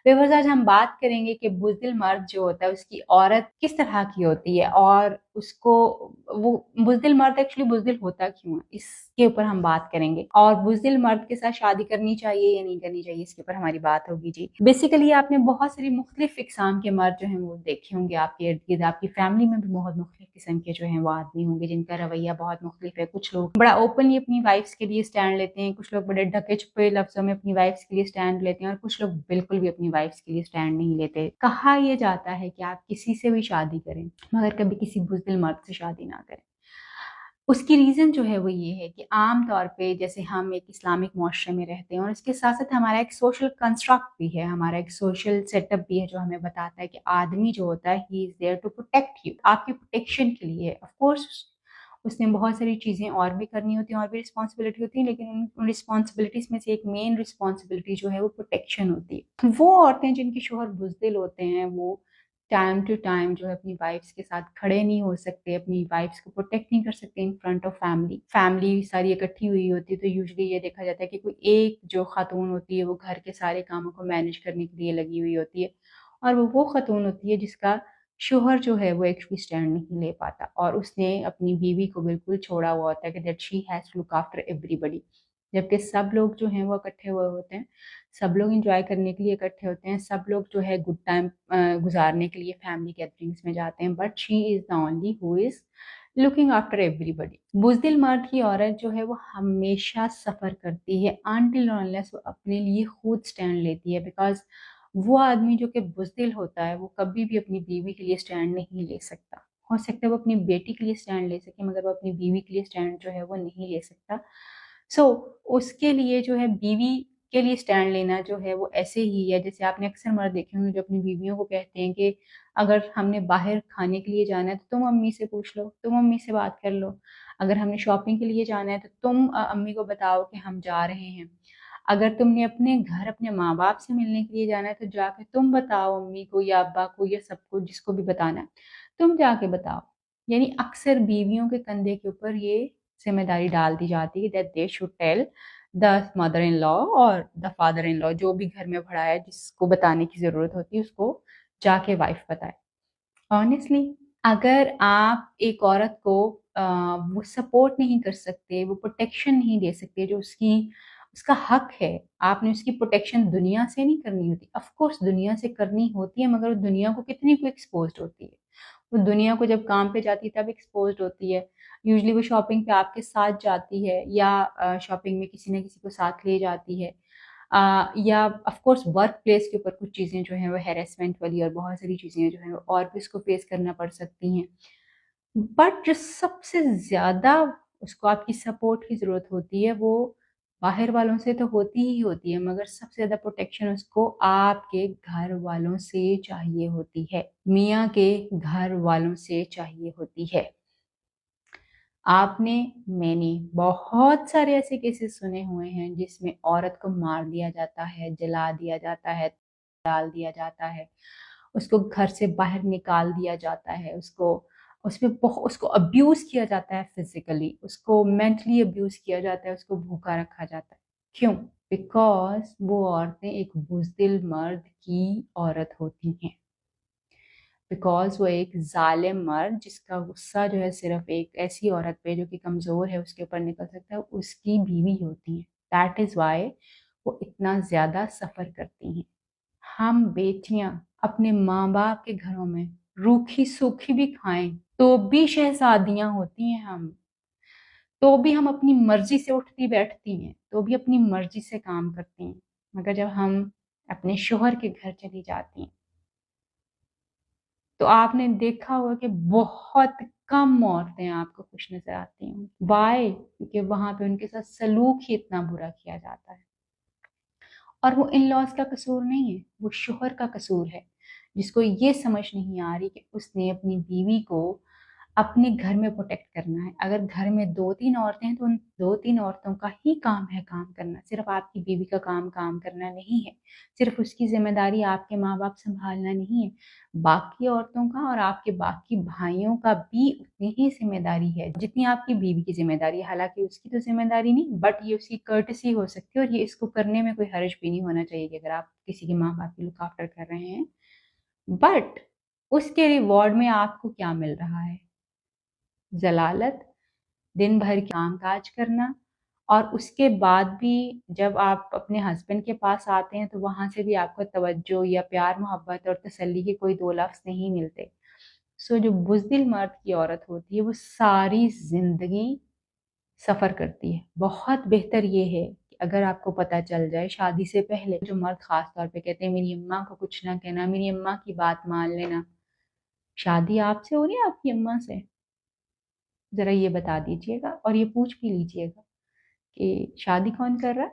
Viewers आज हम बात करेंगे कि बुज़दिल मर्द जो होता है उसकी औरत किस तरह की होती है और उसको वो बुज़दिल मर्द एक्चुअली बुज़दिल होता क्यों है, इसके ऊपर हम बात करेंगे। और बुज़दिल मर्द के साथ शादी करनी चाहिए या नहीं करनी चाहिए, इसके ऊपर हमारी बात होगी जी। बेसिकली आपने बहुत सारी मुख्तलिफ इकसाम के मर्द जो हैं वो देखे होंगे आपके इर्द गिर्द, आपकी फैमिली में भी बहुत मुख्तलिफ किस्म के जो हैं वो आदमी होंगे जिनका रवैया बहुत मुख्तलिफ है। कुछ लोग बड़ा ओपनली अपनी वाइफ्स के लिए स्टैंड लेते हैं, कुछ लोग बड़े ढके छुपे लफ्जों में अपनी वाइफ्स के लिए स्टैंड लेते हैं और कुछ लोग बिल्कुल भी अपनी वाइफ्स के लिए स्टैंड नहीं लेते। कहा यह जाता है कि आप किसी से भी शादी करें मगर कभी किसी बुज़दिल मर्द से शादी ना करें। उसकी रीज़न जो है वो ये है कि आम तौर पे जैसे हम एक इस्लामिक मुआशरे में रहते हैं और इसके साथ-साथ हमारा एक सोशल कंस्ट्रक्ट भी है, हमारा एक सोशल सेटअप भी है जो हमें बताता है कि आदमी जो होता है ही is there to protect you, आपकी प्रोटेक्शन के लिए है। ऑफ कोर्स उसने बहुत सारी चीज़ें और भी करनी होती हैं और भी रिस्पॉन्सिबिलिटी होती है, लेकिन उन रिस्पॉन्सिबिलिटीज़ में से एक मेन रिस्पॉन्सिबिलिटी जो है वो प्रोटेक्शन होती है। वो औरतें जिनके शौहर बुज़दिल होते हैं वो टाइम टू टाइम जो है अपनी वाइफ्स के साथ खड़े नहीं हो सकते, अपनी वाइफ्स को प्रोटेक्ट नहीं कर सकते in front of family. Family सारी इकट्ठी हुई होती है तो यूजुअली ये देखा जाता है कि कोई एक जो खातून होती है वो घर के सारे कामों को मैनेज करने के लिए लगी हुई होती है और वो खातून होती है जिसका शोहर जो है वो एक्चुअली स्टैंड नहीं ले पाता और उसने अपनी बीवी को बिल्कुल छोड़ा हुआ होता है कि that she has to look after everybody. जबकि सब लोग जो हैं वो इकट्ठे हुए होते हैं, सब लोग एंजॉय करने के लिए इकट्ठे होते हैं, सब लोग जो है गुड टाइम गुजारने के लिए फैमिली गैदरिंग्स में जाते हैं, but she is the only who is looking after everybody. बुज़दिल मर्द की औरत जो है वो हमेशा सफ़र करती है अनटिल अनलेस वो अपने लिए खुद स्टैंड लेती है, बिकॉज़ वो आदमी जो कि बुज़दिल होता है वो कभी भी अपनी बीवी के लिए स्टैंड नहीं ले सकता। हो सकता है वो अपनी बेटी के लिए स्टैंड ले सके मगर वो अपनी बीवी के लिए स्टैंड जो है वो नहीं ले सकता। सो उसके लिए जो है बीवी के लिए स्टैंड लेना जो है वो ऐसे ही है जैसे आपने अक्सर मर्द देखे होंगे जो अपनी बीवियों को कहते हैं कि अगर हमने बाहर खाने के लिए जाना है तो तुम अम्मी से पूछ लो, तुम अम्मी से बात कर लो। अगर हमने शॉपिंग के लिए जाना है तो तुम अम्मी को बताओ कि हम जा रहे हैं। अगर तुमने अपने घर अपने माँ बाप से मिलने के लिए जाना है तो जाके तुम बताओ अम्मी को या अब्बा को या सबको जिसको भी बताना है, तुम जाके बताओ। यानी अक्सर बीवियों के कंधे के ऊपर ये जिम्मेदारी डाल दी जाती है that they should tell the mother in law और द फादर इन लॉ, जो भी घर में बड़ा है जिसको बताने की ज़रूरत होती है उसको जाके वाइफ बताए। ऑनेस्टली अगर आप एक औरत को वो सपोर्ट नहीं कर सकते, वो प्रोटेक्शन नहीं दे सकते जो उसका हक है, आपने उसकी प्रोटेक्शन दुनिया से नहीं करनी होती। ऑफ कोर्स दुनिया से करनी होती है मगर दुनिया को कितनी को एक्सपोज्ड होती है। वो दुनिया को जब काम पे जाती है तब एक्सपोज्ड होती है। यूजुअली वो शॉपिंग पे आपके साथ जाती है या शॉपिंग में किसी न किसी को साथ ले जाती है। या ऑफ कोर्स वर्क प्लेस के ऊपर कुछ चीज़ें जो हैं वो हैरेसमेंट वाली और बहुत सारी चीज़ें जो हैं और भी उसको फेस करना पड़ सकती हैं। बट जो सबसे ज़्यादा उसको आपकी सपोर्ट की ज़रूरत होती है वो बाहर वालों से तो होती ही होती है मगर सबसे ज़्यादा प्रोटेक्शन उसको आपके घर वालों से चाहिए होती है, मियाँ के घर वालों से चाहिए होती है। आपने मैंने बहुत सारे ऐसे केसेस सुने हुए हैं जिसमें औरत को मार दिया जाता है, जला दिया जाता है, डाल दिया जाता है, उसको घर से बाहर निकाल दिया जाता है, उसको अब्यूज़ किया जाता है फिज़िकली, उसको मेंटली अब्यूज़ किया जाता है, उसको भूखा रखा जाता है। क्यों? बिकॉज़ वो औरतें एक बुज़दिल मर्द की औरत होती हैं। बिकॉज़ वो एक ज़ालिम मर्द जिसका गुस्सा जो है सिर्फ़ एक ऐसी औरत पे जो कि कमज़ोर है उसके ऊपर निकल सकता है, उसकी बीवी होती है। दैट इज़ व्हाई वो इतना ज़्यादा सफ़र करती हैं। हम बेटियाँ अपने माँ-बाप के घरों में रूखी-सूखी भी खाएँ, तो भी शहज़ादियाँ होती हैं हम। तो भी हम अपनी मर्ज़ी से उठती-बैठती हैं, तो भी अपनी मर्ज़ी से काम करती हैं। मगर जब हम अपने शौहर के घर चली जाती हैं तो आपने देखा होगा कि बहुत कम औरतें आपको खुश नज़र आती हैं। व्हाई? क्योंकि वहाँ पे उनके साथ सलूक ही इतना बुरा किया जाता है। और वो इन-लॉज़ का कसूर नहीं है, वो शौहर का कसूर है, जिसको ये समझ नहीं आ रही कि उसने अपनी बीवी को अपने घर में प्रोटेक्ट करना है। अगर घर में 2-3 औरतें हैं तो उन 2-3 औरतों का ही काम है काम करना, सिर्फ आपकी बीवी का काम काम करना नहीं है, सिर्फ उसकी जिम्मेदारी आपके माँ बाप संभालना नहीं है, बाकी औरतों का और आपके बाकी भाइयों का भी उतनी ही जिम्मेदारी है जितनी आपकी बीवी की जिम्मेदारी है। हालांकि उसकी तो जिम्मेदारी नहीं, बट ये उसकी कर्टसी हो सकती है और ये इसको करने में कोई हर्ज भी नहीं होना चाहिए कि अगर आप किसी के माँ बाप की लुक आफ्टर कर रहे हैं। बट उसके रिवॉर्ड में आपको क्या मिल रहा है? जलालत, दिन भर काम काज करना, और उसके बाद भी जब आप अपने हस्बैंड के पास आते हैं तो वहां से भी आपको तवज्जो या प्यार मोहब्बत और तसल्ली के कोई दो लफ्ज नहीं मिलते। सो जो बुज़दिल मर्द की औरत होती है वो सारी जिंदगी सफर करती है। बहुत बेहतर ये है कि अगर आपको पता चल जाए शादी से पहले, जो मर्द खास तौर पे कहते हैं मेरी अम्मा को कुछ ना कहना, मेरी अम्मा की बात मान लेना, शादी आपसे हो रही है आपकी अम्मा से? जरा ये बता दीजिएगा और ये पूछ भी लीजिएगा कि शादी कौन कर रहा है,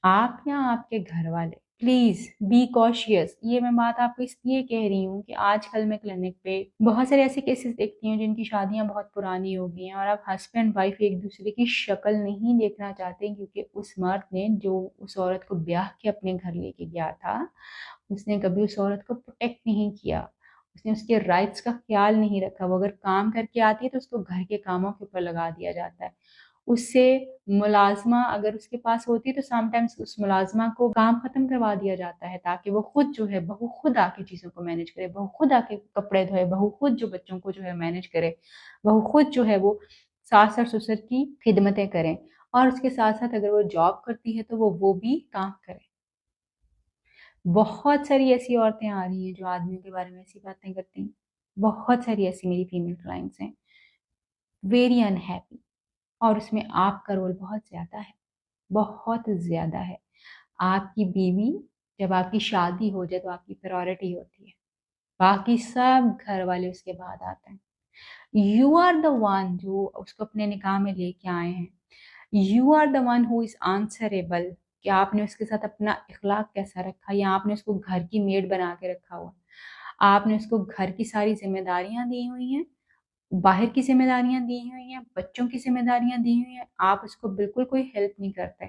आप या आपके घर वाले? Please be cautious. ये मैं बात आपको इसलिए कह रही हूँ कि आजकल मैं क्लिनिक पे बहुत सारे ऐसे केसेस देखती हूँ जिनकी शादियां बहुत पुरानी हो गई हैं और अब हस्बैंड वाइफ एक दूसरे की शक्ल नहीं देखना चाहते क्योंकि उस मर्द ने जो उस औरत को ब्याह के अपने घर लेके गया था, उसने कभी उस औरत को प्रोटेक्ट नहीं किया, उसने उसके राइट्स का ख्याल नहीं रखा। वो अगर काम करके आती है तो उसको घर के कामों के ऊपर लगा दिया जाता है। उससे मुलाजमा अगर उसके पास होती है तो समटाइम्स उस मुलाजमा को काम खत्म करवा दिया जाता है ताकि वो खुद जो है, बहू खुद आके चीजों को मैनेज करे, बहू खुद आके कपड़े धोए, बहू खुद जो बच्चों को जो है मैनेज करे, बहू खुद जो है वो सास और ससुर की खिदमतें करें, और उसके साथ साथ अगर वो जॉब करती है तो वो भी काम करे। बहुत सारी ऐसी औरतें आ रही हैं जो आदमियों के बारे में ऐसी बातें करती हैं। बहुत सारी ऐसी मेरी फीमेल क्लाइंट्स हैं, वेरी अनहैप्पी, और उसमें आपका रोल बहुत ज्यादा है, बहुत ज्यादा है। आपकी बीवी जब आपकी शादी हो जाए तो आपकी प्रायोरिटी होती है, बाकी सब घर वाले उसके बाद आते हैं। यू आर द वन जो उसको अपने निकाह में लेके आए हैं, you are the one who is answerable कि आपने उसके साथ अपना इखलाक कैसा रखा, या आपने उसको घर की मेड बना के रखा हुआ, आपने उसको घर की सारी जिम्मेदारियां दी हुई हैं, बाहर की जिम्मेदारियां दी हुई हैं, बच्चों की जिम्मेदारियां दी हुई हैं, आप उसको बिल्कुल कोई हेल्प नहीं करते।